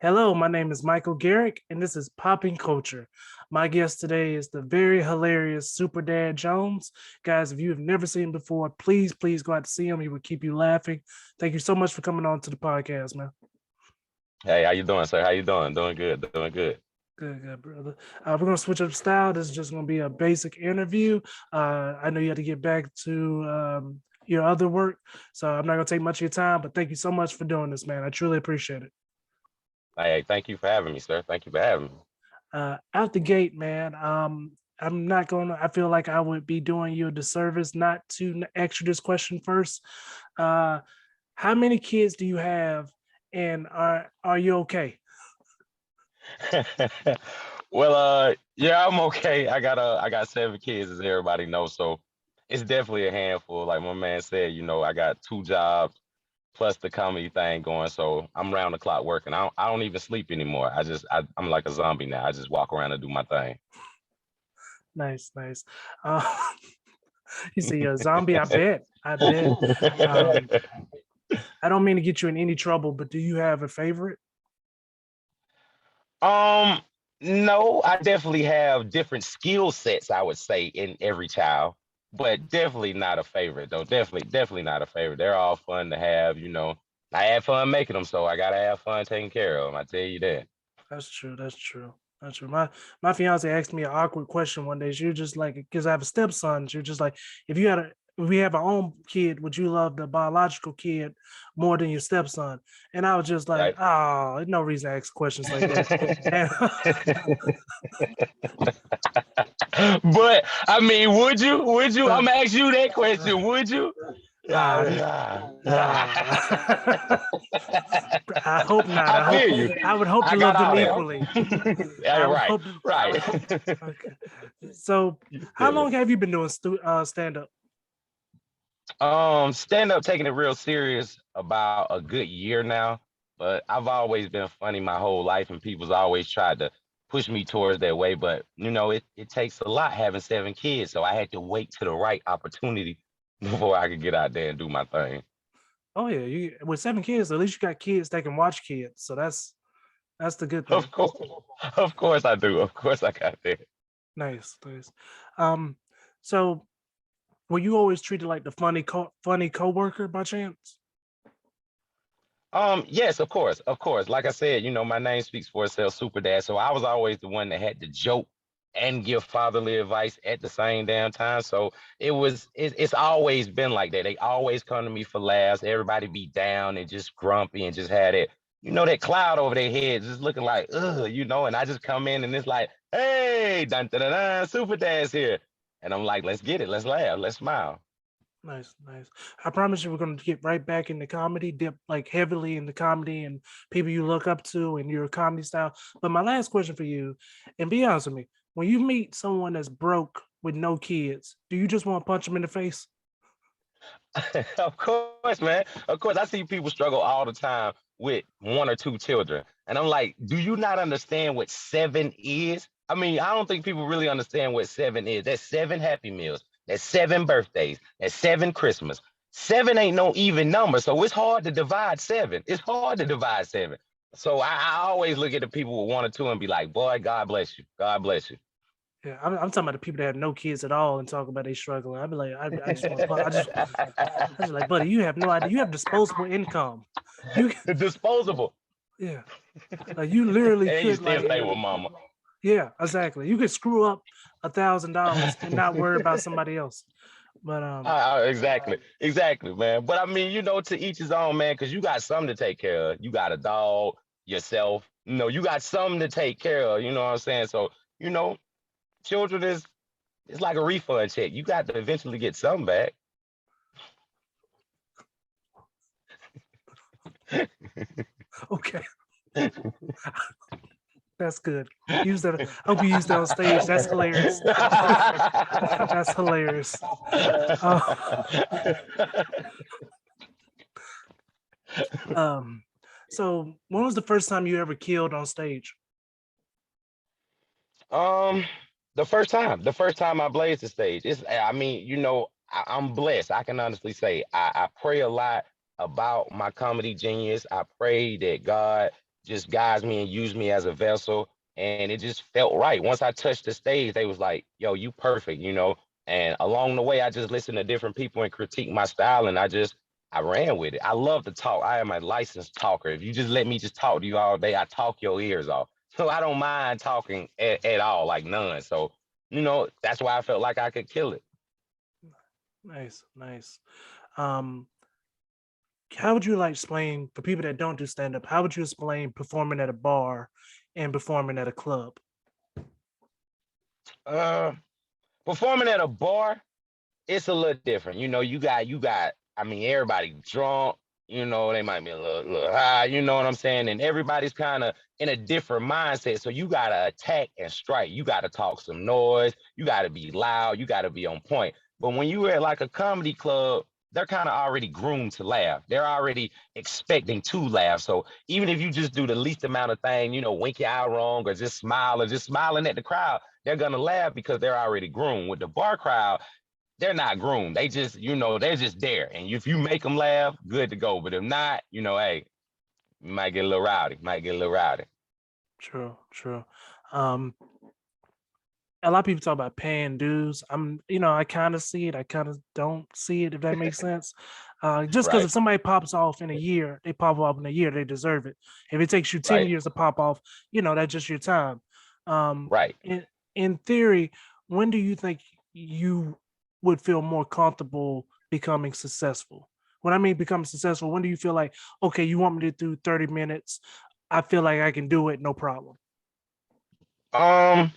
Hello, my name is Michael Garrick, and this is Popping Culture. My guest today is the very hilarious SuperDad Jones. Guys, if you have never seen him before, please go out to see him. He will keep you laughing. Thank you so much for coming on to the podcast, man. Hey, how you doing, sir? How you doing? Doing good, doing good. Good, brother. We're gonna switch up style. This is just gonna be a basic interview. I know you had to get back to your other work, so I'm not gonna take much of your time. But thank you so much for doing this, man. I truly appreciate it. Hey, thank you for having me, sir. Thank you for having me. Out the gate, man. I'm not gonna. I feel like I would be doing you a disservice not to ask you this question first. Uh, how many kids do you have, and are you okay? Well, yeah, I'm okay. I got 7 kids, as everybody knows, so it's definitely a handful. Like my man said, I got 2 jobs plus the comedy thing going, so I'm round the clock working. I don't even sleep anymore. I'm like a zombie now. I just walk around and do my thing. Nice, nice. Uh, you see a zombie? I bet. I bet. Um, I don't mean to get you in any trouble, but do you have a favorite? Um, no, I definitely have different skill sets, I would say, in every child, but definitely not a favorite, though. Definitely not a favorite. They're all fun to have. I had fun making them, so I gotta have fun taking care of them. I tell you that. That's true. That's true. That's true. My fiance asked me an awkward question one day. She was just like, because I have a stepson. She was just like, if we have our own kid, would you love the biological kid more than your stepson? And I was just like, Right. oh, no reason to ask questions like that. And But I mean, would you? Would you? uh, I'm gonna ask you that question. Would you? ah, I hope not. I feel you. I would hope to I got love them all equally. that. Yeah, I would right, hope. I would right. hope. Okay. So, You how feel long it. have you been doing stand up? Stand up taking it real serious about a good year now, but I've always been funny my whole life, and people's always tried to push me towards that way. But it takes a lot having 7 kids, so I had to wait to the right opportunity before I could get out there and do my thing. Oh yeah, you with 7 kids, at least you got kids that can watch kids. So that's the good thing. Of course, of course I do. Of course I got that. Nice, nice. Um, so were you always treated like the funny coworker by chance? Yes, of course, of course. Like I said, my name speaks for itself, Super Dad. So I was always the one that had to joke and give fatherly advice at the same damn time. So it's always been like that. They always come to me for laughs. Everybody be down and just grumpy and just had that cloud over their heads, just looking like, and I just come in and it's like, hey, dun, dun, dun, dun, Super Dad's here. And I'm like, let's get it, let's laugh, let's smile. Nice, nice. I promise you, we're going to get right back into comedy, dip like heavily into comedy and people you look up to and your comedy style. But my last question for you, and be honest with me, when you meet someone that's broke with no kids, do you just want to punch them in the face? Of course, man. Of course, I see people struggle all the time with 1 or 2 children. And I'm like, do you not understand what 7 is? I mean, I don't think people really understand what 7 is. That's 7 Happy Meals. That's 7 birthdays. That's 7 Christmas. 7 ain't no even number. So it's hard to divide 7. It's hard to divide 7. So I always look at the people with 1 or 2 and be like, boy, God bless you. God bless you. Yeah, I'm talking about the people that have no kids at all and talk about they struggling. I'd be like, I just want to, I just like, buddy, you have no idea. You have disposable income. You, Disposable. yeah, like you literally And you could still like, stay with mama. yeah, exactly. You could screw up $1,000 and not worry about somebody else. But Exactly, exactly, man. But I mean, to each his own, man, because you got something to take care of. You got a dog, yourself. You got something to take care of. You know what I'm saying? So, you know, children is it's like a refund check. You got to eventually get some back. okay, that's good. Use that. I hope you use that on stage. That's hilarious. That's hilarious. Uh, um, so when was the first time you ever killed on stage? Um, the first time I blazed the stage. I mean, I'm blessed. I can honestly say I pray a lot about my comedy genius. I pray that God just guides me and use me as a vessel. And it just felt right. Once I touched the stage, they was like, yo, you perfect, you know. And along the way, I just listened to different people and critique my style, and I ran with it. I love to talk. I am a licensed talker. If you just let me just talk to you all day, I talk your ears off. So I don't mind talking at all, like none. So, that's why I felt like I could kill it. Nice, nice. Um, how would you like explain for people that don't do stand up? How would you explain performing at a bar and performing at a club? Uh, Performing at a bar, it's a little different. You got, I mean, everybody drunk, they might be a little high, you know what I'm saying? And everybody's kind of in a different mindset. So you gotta attack and strike. You gotta talk some noise, you gotta be loud, you gotta be on point. But when you at like a comedy club, they're kind of already groomed to laugh. They're already expecting to laugh. So even if you just do the least amount of thing, wink your eye wrong or just smile or just smiling at the crowd, they're gonna laugh because they're already groomed. With the bar crowd, they're not groomed. They just, they're just there. And if you make them laugh, good to go. But if not, hey, you might get a little rowdy. Might get a little rowdy. True, true. Um, a lot of people talk about paying dues. I kind of see it. I kind of don't see it, if that makes sense. Just because Right, if somebody pops off in a year, they pop off in a year, they deserve it. If it takes you 10 right, years to pop off, that's just your time. Um, right. in theory, when do you think you would feel more comfortable becoming successful? When I mean becoming successful, when do you feel like, okay, you want me to do 30 minutes? I feel like I can do it, no problem. Um,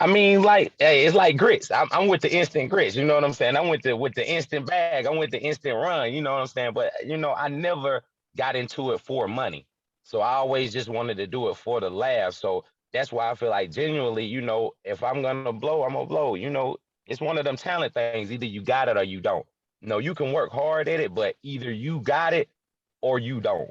I mean, like, hey, it's like grits. I'm with the instant grits. You know what I'm saying? I'm with the instant bag. I'm with the instant run. You know what I'm saying? But I never got into it for money. So I always just wanted to do it for the laugh. So that's why I feel like genuinely, if I'm gonna blow, I'm gonna blow. It's one of them talent things. Either you got it or you don't. No, you can work hard at it, but either you got it or you don't.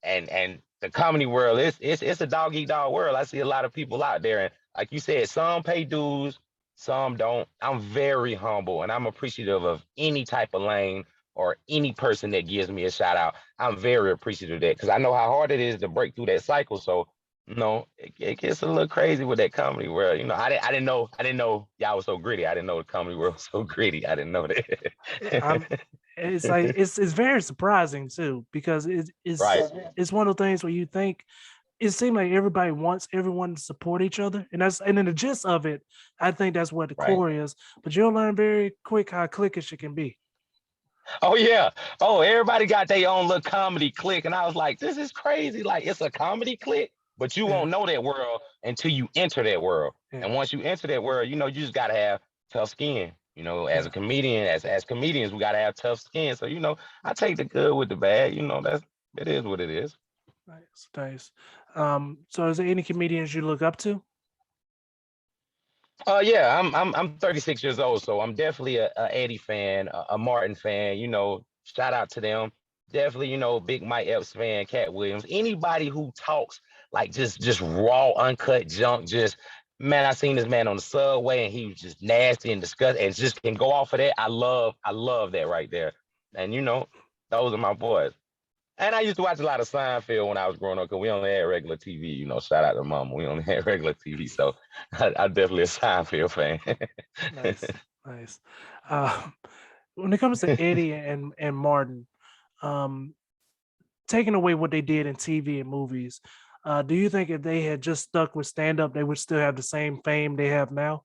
And the comedy world, it's a dog eat dog world. I see a lot of people out there, and like you said, some pay dues, some don't. I'm very humble and I'm appreciative of any type of lane or any person that gives me a shout out. I'm very appreciative of that because I know how hard it is to break through that cycle. So, it gets a little crazy with that comedy world. I didn't know y'all was so gritty. I didn't know the comedy world was so gritty. I didn't know I'm that. it's like it's very surprising too because Right, it's one of those things where you think it seems like everybody wants everyone to support each other, and then the gist of it, I think that's what the right. core is. But you'll learn very quick how cliquish it can be. Oh yeah. Oh, everybody got their own little comedy clique. And I was like, this is crazy. Like it's a comedy clique, but you Yeah, won't know that world until you enter that world. yeah, And once you enter that world, you just gotta have tough skin. As a yeah. comedian, as comedians, we gotta have tough skin. So, I take the good with the bad, it is what it is. Nice, nice. So is there any comedians you look up to? Yeah, I'm 36 years old, so I'm definitely a Eddie fan, a Martin fan. Shout out to them. Definitely, big Mike Epps fan, Cat Williams. Anybody who talks like just raw, uncut junk. Just man, I seen this man on the subway, and he was just nasty and disgusting, and just can go off of that. I love that right there. And those are my boys. And I used to watch a lot of Seinfeld when I was growing up because we only had regular TV. Shout out to Mama. We only had regular TV, so I'm definitely a Seinfeld fan. Nice, nice. Uh, when it comes to Eddie and Martin, um, taking away what they did in TV and movies, do you think if they had just stuck with stand up, they would still have the same fame they have now?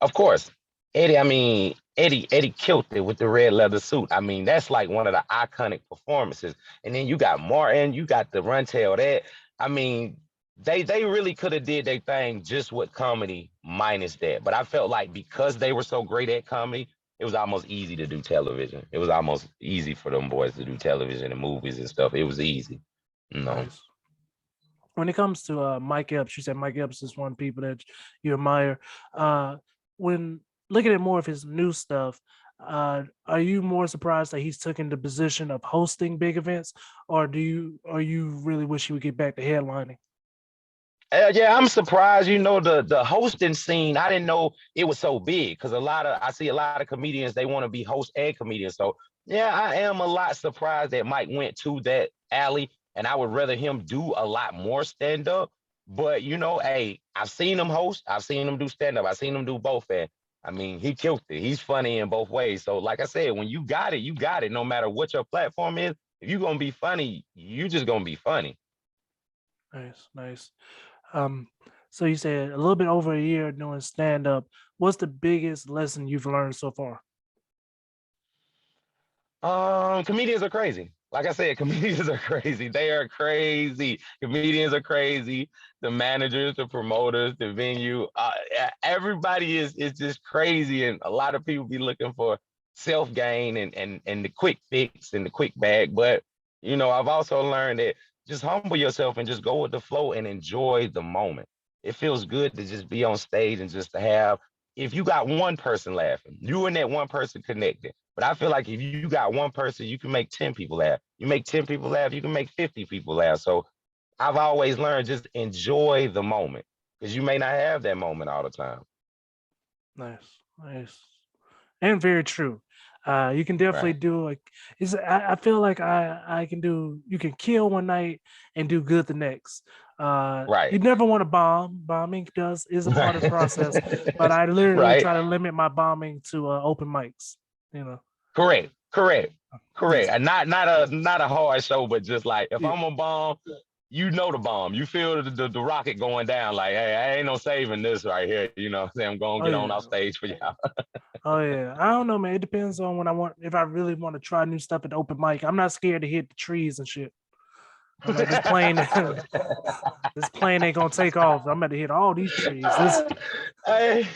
Of course, Eddie. I mean, Eddie killed it with the red leather suit. I mean, that's like one of the iconic performances. And then you got Martin, you got the Run Tell that. I mean, they really could have did their thing just with comedy minus that. But I felt like because they were so great at comedy, it was almost easy to do television. It was almost easy for them boys to do television and movies and stuff. It was easy, you know. Nice. When it comes to Mike Epps, you said Mike Epps is one of the people that you admire. Uh, when looking at more of his new stuff, are you more surprised that he's taken the position of hosting big events, or you really wish he would get back to headlining? Yeah, I'm surprised. The hosting scene. I didn't know it was so big because I see a lot of comedians they want to be host and comedians. So yeah, I am a lot surprised that Mike went to that alley. and I would rather him do a lot more stand up. But hey, I've seen him host, I've seen him do stand up, I've seen him do both, and I mean, he killed it. He's funny in both ways. So, like I said, when you got it, you got it. No matter what your platform is, if you're gonna be funny, you just gonna be funny. Nice, nice. Um, so you said a little bit over a year doing stand up. What's the biggest lesson you've learned so far? Comedians are crazy. Like I said, comedians are crazy. They are crazy. Comedians are crazy. The managers, the promoters, the venue, everybody is just crazy, and a lot of people be looking for self gain and the quick fix and the quick bag. But I've also learned that just humble yourself and just go with the flow and enjoy the moment. It feels good to just be on stage and just to have. If you got one person laughing, you and that one person connected. But I feel like if you got one person, you can make 10 people laugh. You make 10 people laugh, you can make 50 people laugh. So I've always learned just enjoy the moment because you may not have that moment all the time. Nice, nice, and very true. You can definitely Right. do like I feel like I can do. You can kill one night and do good the next. You Right. never want to bomb. Bombing does is a part of the process, but Right. I literally Right. try to limit my bombing to open mics. You know, Correct. Correct. yes, Correct. And not a hard show, but just like if yeah, I'm a bomb, you know the bomb. You feel the rocket going down. Like, hey, I ain't no saving this right here. What I'm saying? I'm gonna oh get on yeah, off stage for y'all. oh yeah. I don't know, man. It depends on when I want. If I really want to try new stuff at the open mic, I'm not scared to hit the trees and shit. I'm like this plane. This plane ain't gonna take off. I'm about to hit all these trees. This Hey.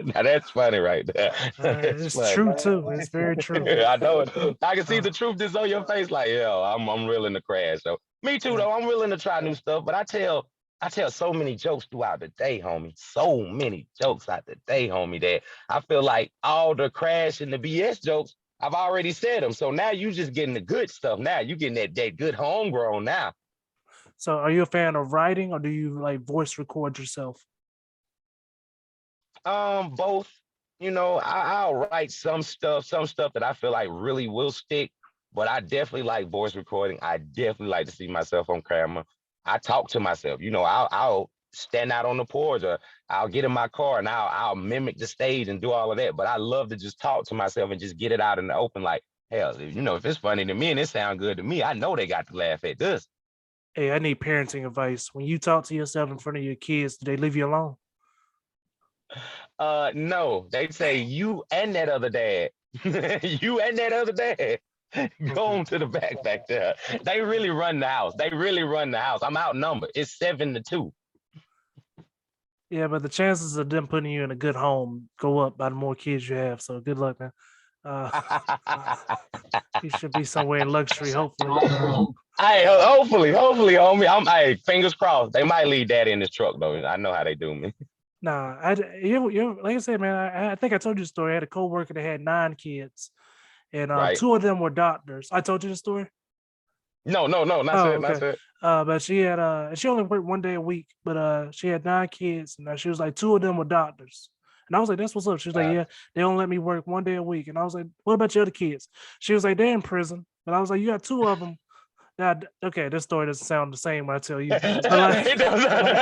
Now that's funny right there. That's it's funny. true too. It's very true. I know it. I can see Uh, the truth is on your face. Like, yeah, I'm willing to crash. So me too, yeah. though. I'm willing to try new stuff. But I tell so many jokes throughout the day, homie. So many jokes out the day, homie. That I feel like all the crash and the BS jokes, I've already said them. So now you just getting the good stuff. Now you getting that good homegrown now. So, are you a fan of writing, or do you like voice record yourself? Both. I'll write some stuff that I feel like really will stick, but I definitely like voice recording. I definitely like to see myself on camera. I talk to myself. I'll stand out on the porch, or I'll get in my car and I'll mimic the stage and do all of that. But I love to just talk to myself and just get it out in the open. Like, hell, if it's funny to me and it sound good to me, I know they got to laugh at this. Hey, I need parenting advice. When you talk to yourself in front of your kids, do they leave you alone? No, they say you and that other dad. You and that other dad. Go Okay. on to the back there. They really run the house. They really run the house. I'm outnumbered. It's 7-2. Yeah, but the chances of them putting you in a good home go up by the more kids you have. So, good luck, man. Uh, you should be somewhere in luxury, hopefully. Hey, hopefully, homie. Hey, fingers crossed. They might leave daddy in this truck though. I know how they do me. Nah, like I said, man. I think I told you the story. I had a coworker that had 9 kids, and Right? two of them were doctors. I told you the story. No, no, no, not Oh, it, not okay. it. But she only worked one day a week, but she had 9 kids, and she was like, two of them were doctors. And I was like, that's what's up. She was like, Wow. yeah, they don't let me work one day a week. And I was like, what about your other kids? She was like, they're in prison. But I was like, you got two of them. That okay, this story doesn't sound the same when I tell you. But like, It doesn't.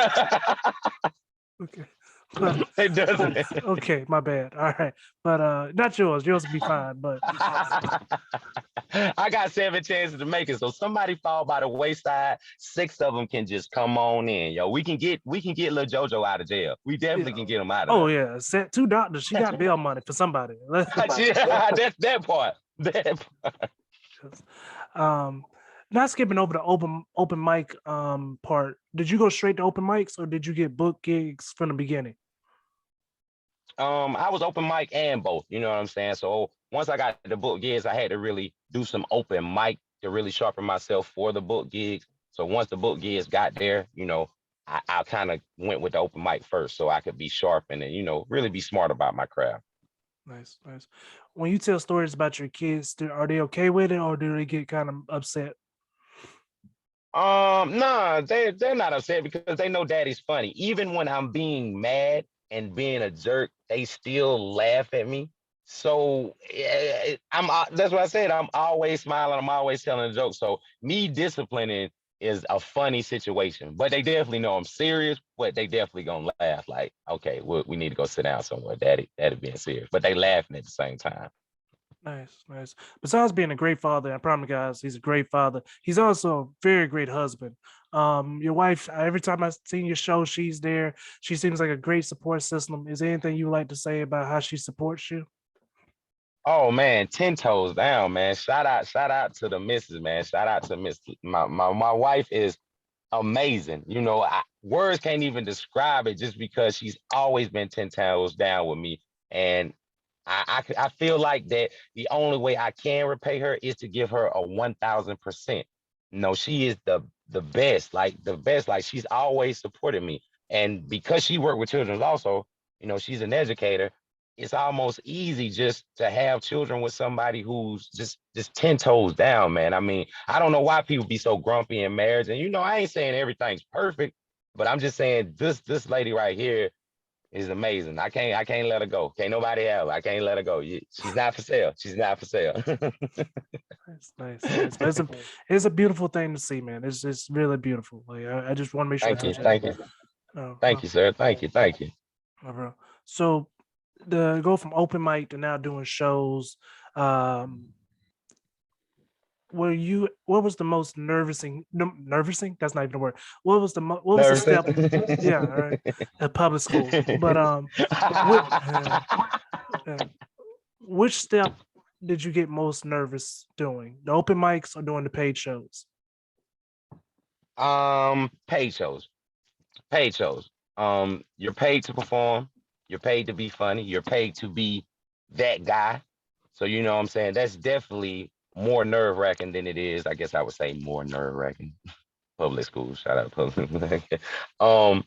okay. But It doesn't. okay, my bad. All right. But not yours. Yours will be fine. But I got 7 chances to make it. So somebody fall by the wayside, 6 of them can just come on in. Yo, we can get little JoJo out of jail. We definitely yeah. can get him out of Oh there. yeah. Two doctors. She got bail money for somebody. That's that part. That um Not skipping over the open mic part. Did you go straight to open mics or did you get book gigs from the beginning? I was open mic and both. You know what I'm saying? So once I got the book gigs, I had to really do some open mic to really sharpen myself for the book gigs. So once the book gigs got there, I kind of went with the open mic first so I could be sharp and really be smart about my craft. Nice, nice. When you tell stories about your kids, are they okay with it or do they get kind of upset? Nah, they're not upset because they know daddy's funny. Even when I'm being mad and being a jerk, they still laugh at me. So that's what I said. I'm always smiling. I'm always telling a joke. So me disciplining is a funny situation, but they definitely know I'm serious. But they definitely gonna laugh. Like, okay, we need to go sit down somewhere. Daddy being serious, but they laughing at the same time. Nice, nice. Besides being a great father, I promise guys, he's a great father. He's also a very great husband. Your wife, every time I've seen your show, she's there. She seems like a great support system. Is there anything you like to say about how she supports you? Oh man, 10 toes down, man. Shout out to the missus, man. Shout out to Miss. My wife is amazing. Words can't even describe it just because she's always been 10 toes down with me. And I feel like that the only way I can repay her is to give her a 1000%. No, she is the best, like the best. Like she's always supported me. And because she worked with children also, she's an educator. It's almost easy just to have children with somebody who's just 10 toes down, man. I mean, I don't know why people be so grumpy in marriage. And I ain't saying everything's perfect, but I'm just saying this lady right here is amazing. I can't let her go. Can't nobody have her. I can't let her go. She's not for sale. She's not for sale. Nice, nice, nice. But it's a beautiful thing to see, man. It's really beautiful. Like I just want to make sure I Thank you. had you. Thank you. Thank you, sir. Thank you. Thank you. Bro. So the go from open mic to now doing shows. Um, what was the most nervousing? That's not even a word. What was the Nervous. step? Yeah, all right. At public school. But what uh, which step did you get most nervous doing? The open mics or doing the paid shows? Paid shows. Paid shows. You're paid to perform. You're paid to be funny. You're paid to be that guy. So you know what I'm saying? That's definitely more nerve wracking than it is. I guess I would say more nerve wracking. Public school. Shout out public. um,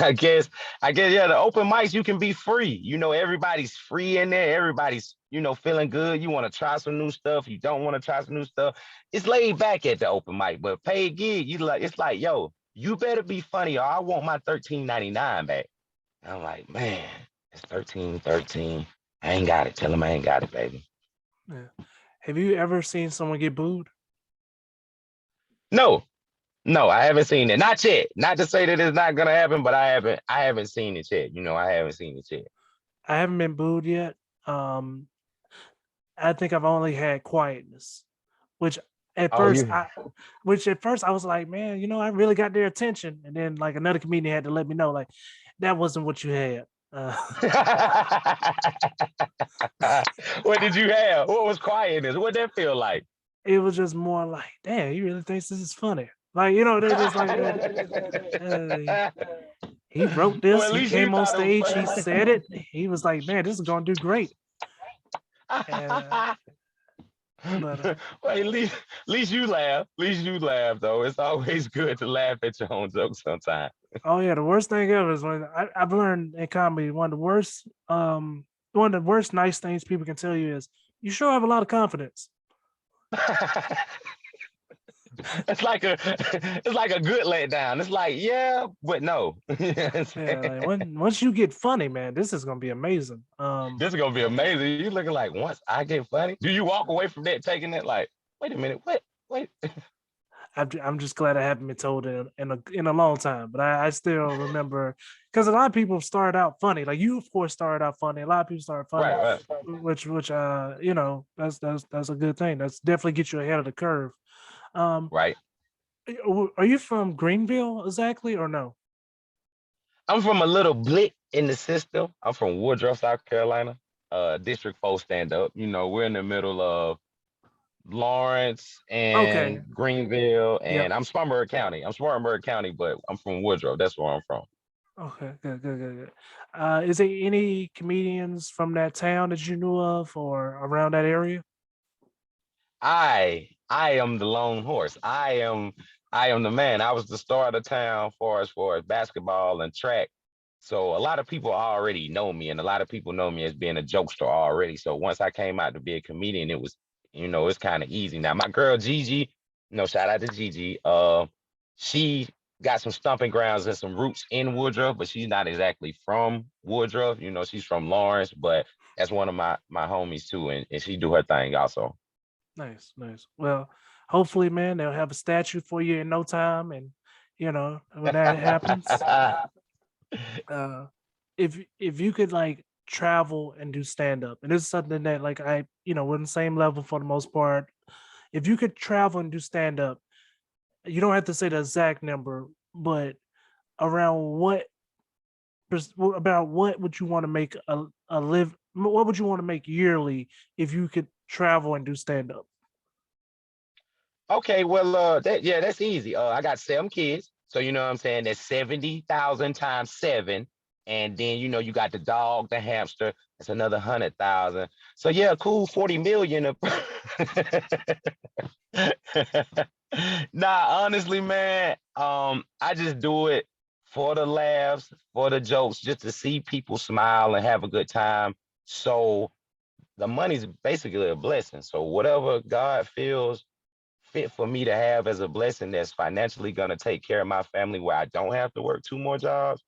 I guess, yeah, the open mics, you can be free. Everybody's free in there. Everybody's, feeling good. You want to try some new stuff. You don't want to try some new stuff. It's laid back at the open mic, but paid gig, it's like, yo, you better be funny or I want my 13.99 back. And I'm like, man, it's 13.13. I ain't got it. Tell them I ain't got it, baby. Yeah. Have you ever seen someone get booed? No, no, I haven't seen it. Not yet. Not to say that it's not gonna happen, but I haven't seen it yet. I haven't seen it yet. I haven't been booed yet. Um, I think I've only had quietness, which at Oh, first you. I which at first I was like, man, I really got their attention. And then like another comedian had to let me know, like, that wasn't what you had. What did you have? What was quietness? What did that feel like? It was just more like, damn, he really thinks this is funny. Like, they're just like, he wrote Well, this, at he least you came on thought it stage, he was said it. He was like, man, this is gonna do great. And funny. but Well, at least you laugh. At least you laugh, though. It's always good to laugh at your own jokes sometimes. oh yeah, the worst thing ever is when I've learned in comedy, one of the worst nice things people can tell you is you sure have a lot of confidence. it's like a good letdown. It's like, yeah, but no. Yeah, like once you get funny, man, this is gonna be amazing. This is gonna be amazing. You looking like, once I get funny, do you walk away from that taking it like, wait a minute, what? Wait. I'm just glad I haven't been told in a long time, but I still remember because a lot of people start out funny. Like you, of course, started out funny. A lot of people start funny, Right, right, which that's a good thing. That's definitely get you ahead of the curve. Um, right. are you from Greenville exactly or no? I'm from a little blick in the system. I'm from Woodruff, South Carolina. District 4 stand up. We're in the middle of Lawrence Okay. and Greenville, Yep. and I'm Spartanburg County. I'm Spartanburg County, but I'm from Woodruff. That's where I'm from. Okay. Good. Good. Good. Good. Is there any comedians from that town that you knew of or around that area? I am the lone horse. I am the man. I was the star of the town for basketball and track. So a lot of people already know me, and a lot of people know me as being a jokester already. So once I came out to be a comedian, it was, it's kind of easy. Now my girl Gigi, shout out to Gigi. She got some stomping grounds and some roots in Woodruff, but she's not exactly from Woodruff. She's from Lawrence, but That's one of my homies too, and she do her thing also. Nice, nice. Well, hopefully, man, they'll have a statue for you in no time, and when that happens, uh, if you could like travel and do stand up, and this is something that like we're on the same level for the most part. If you could travel and do stand up, you don't have to say the exact number, but around about what would you want to make a live? What would you want to make yearly if you could travel and do stand up? Okay, well, that's easy. I got 7 kids, so you know what I'm saying. That's 70,000 times seven, and then you got the dog, the hamster. That's another 100,000. So yeah, cool, 40 million. Nah, honestly, man, I just do it for the laughs, for the jokes, just to see people smile and have a good time. So the money's basically a blessing. So whatever God feels fit for me to have as a blessing that's financially gonna take care of my family where I don't have to work 2 more jobs,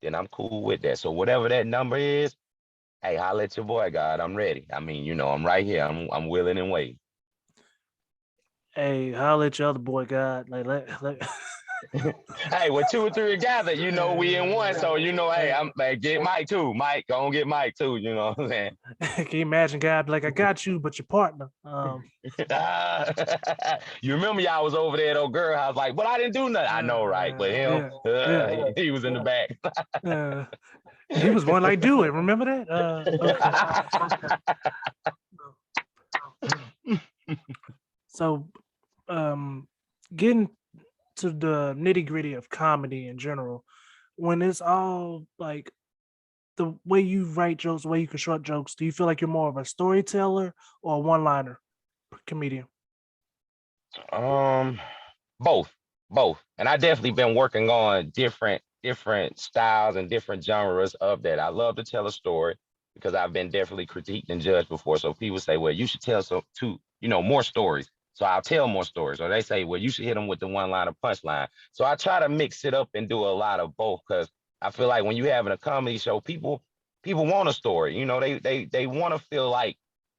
then I'm cool with that. So whatever that number is, hey, holla at your boy, God. I'm ready. I mean, I'm right here. I'm willing and waiting. Hey, holla at your other boy, God. Like, let Hey, with 2 or 3 together, we in one. So hey, I'm like, get Mike too. Mike, go and get Mike too. You know what I'm saying? can you imagine God be like, I got you, but your partner. You remember y'all was over there at old girl house, like, but I didn't do nothing. I know, right? But him, Yeah, yeah. he was in the back. Uh, he was one like do it. Remember that? Okay. So, um, getting to the nitty gritty of comedy in general, when it's all like the way you write jokes, the way you construct jokes, do you feel like you're more of a storyteller or a one-liner comedian? um, both, both, and I definitely been working on different styles and different genres of that. I love to tell a story because I've been definitely critiqued and judged before. So people say, well, you should tell more stories. So I'll tell more stories. Or they say, well, you should hit them with the one line or punchline. So I try to mix it up and do a lot of both because I feel like when you having a comedy show, people want a story. They want to feel like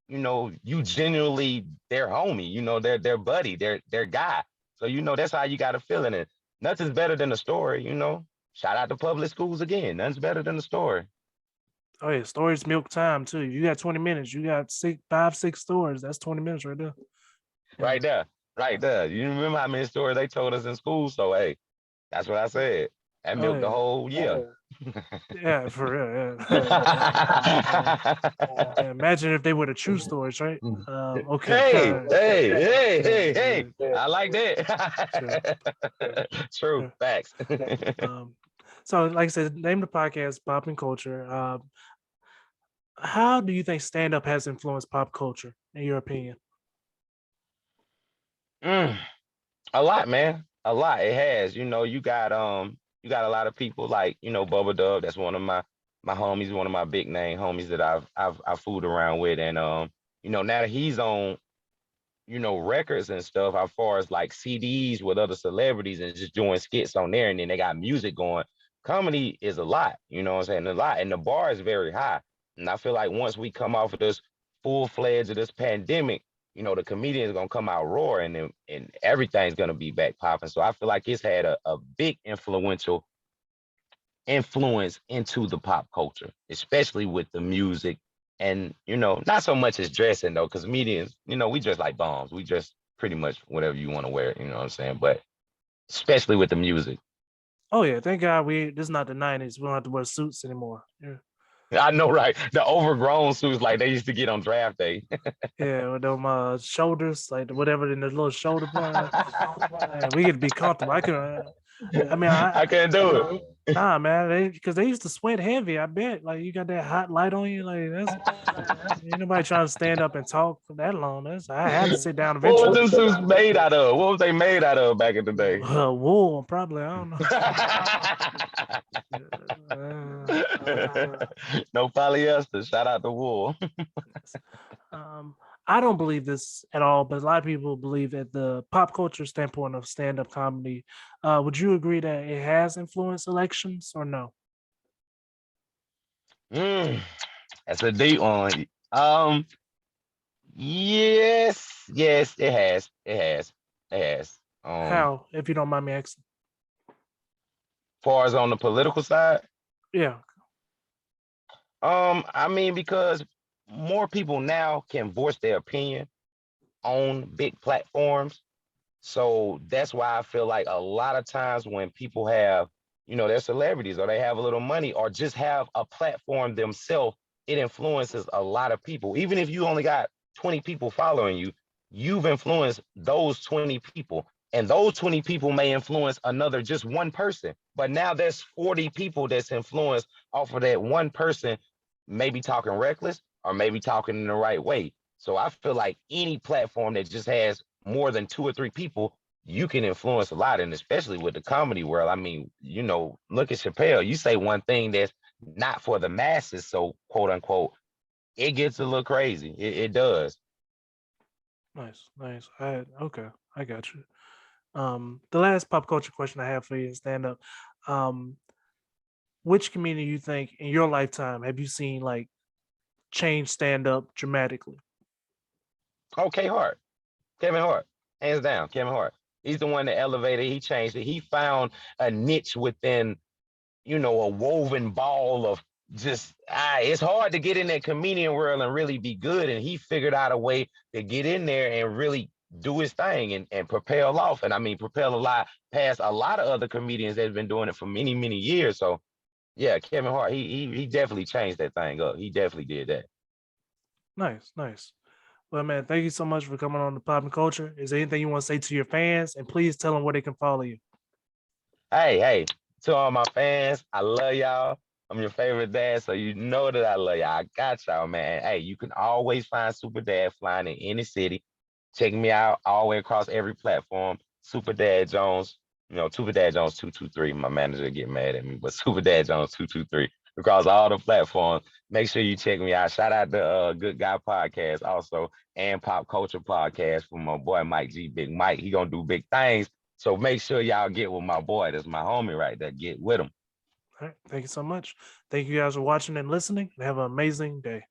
you genuinely their homie. Their buddy, their guy. So that's how you got to feel in it. Nothing's better than a story. Shout out to public schools again. Nothing's better than a story. Oh yeah, stories milk time too. You got 20 minutes. You got five, six stories. That's 20 minutes right there. Yeah. Right there. Right there. You remember how many stories they told us in school? So hey, that's what I said. That Oh milked the yeah. whole year. Yeah, for real. Yeah. Yeah, imagine if they were the true stories, right? Okay. Hey, hey, hey, Yeah, hey, hey. yeah, I like sure. that. True. Yeah. Facts. Um, so like I said, name the podcast Popping Culture. How do you think stand up has influenced pop culture, in your opinion? Mm, a lot, man. A lot. It has. You got a lot of people like, Bubba Dub. That's one of my homies, one of my big name homies that I've fooled around with. And now that he's on, records and stuff, as far as like CDs with other celebrities and just doing skits on there, and then they got music going. Comedy is a lot, you know what I'm saying? A lot. And the bar is very high. And I feel like once we come off of this full-fledged of this pandemic, the comedians gonna come out roaring and everything's gonna be back popping. So I feel like it's had a big influential influence into the pop culture, especially with the music and not so much as dressing though, because comedians, we dress like bombs. We dress pretty much whatever you want to wear, you know what I'm saying? But especially with the music. Oh yeah, thank God this is not the 90s. We don't have to wear suits anymore. Yeah. I know, right? The overgrown suits like they used to get on draft day. Yeah, with them shoulders, like whatever in the little shoulder part. We could be comfortable. I could I mean I couldn't do it. nah man, because they used to sweat heavy, I bet. Like you got that hot light on you, like that's ain't nobody trying to stand up and talk for that long. I had to sit down What was eventually. them suits made out of? What was they made out of back in the day? Wool, probably. I don't know. Uh, No polyester. Shout out to wool. um, I don't believe this at all, but a lot of people believe that the pop culture standpoint of stand-up comedy. Would you agree that it has influenced elections or no? Mm. That's a deep one. Yes, it has. How, if you don't mind me asking? Far as on the political side, Yeah. I mean, because more people now can voice their opinion on big platforms. So that's why I feel like a lot of times when people have, they're celebrities or they have a little money or just have a platform themselves, it influences a lot of people. Even if you only got 20 people following you, you've influenced those 20 people. And those 20 people may influence another just one person. But now there's 40 people that's influenced off of that one person, maybe talking reckless or maybe talking in the right way. So I feel like any platform that just has more than two or three people, you can influence a lot. And especially with the comedy world, I mean, look at Chappelle. You say one thing that's not for the masses, so quote unquote, it gets a little crazy. It does. Nice, nice. Okay, I got you. The last pop culture question I have for you is stand up. Um, which comedian you think in your lifetime have you seen like change stand up dramatically? Okay, Hart. Kevin Hart. Hands down, Kevin Hart. He's the one that elevated, he changed it. He found a niche within a woven ball of just it's hard to get in that comedian world and really be good. And he figured out a way to get in there and really do his thing and propel off. And I mean propel a lot past a lot of other comedians that have been doing it for many, many years. So yeah, Kevin Hart, he definitely changed that thing up. He definitely did that. Nice, nice. Well, man, thank you so much for coming on the Pop and Culture. Is there anything you want to say to your fans? And please tell them where they can follow you. Hey, to all my fans, I love y'all. I'm your favorite dad, so you know that I love y'all. I got y'all, man. Hey, you can always find Super Dad flying in any city. Check me out all the way across every platform. Super Dad Jones, Super Dad Jones 223. My manager get mad at me, but Super Dad Jones 223 across all the platforms. Make sure you check me out. Shout out to Good Guy Podcast also and Pop Culture Podcast from my boy Mike G. Big Mike. He gonna do big things. So make sure y'all get with my boy. That's my homie right there. Get with him. All right. Thank you so much. Thank you guys for watching and listening. And have an amazing day.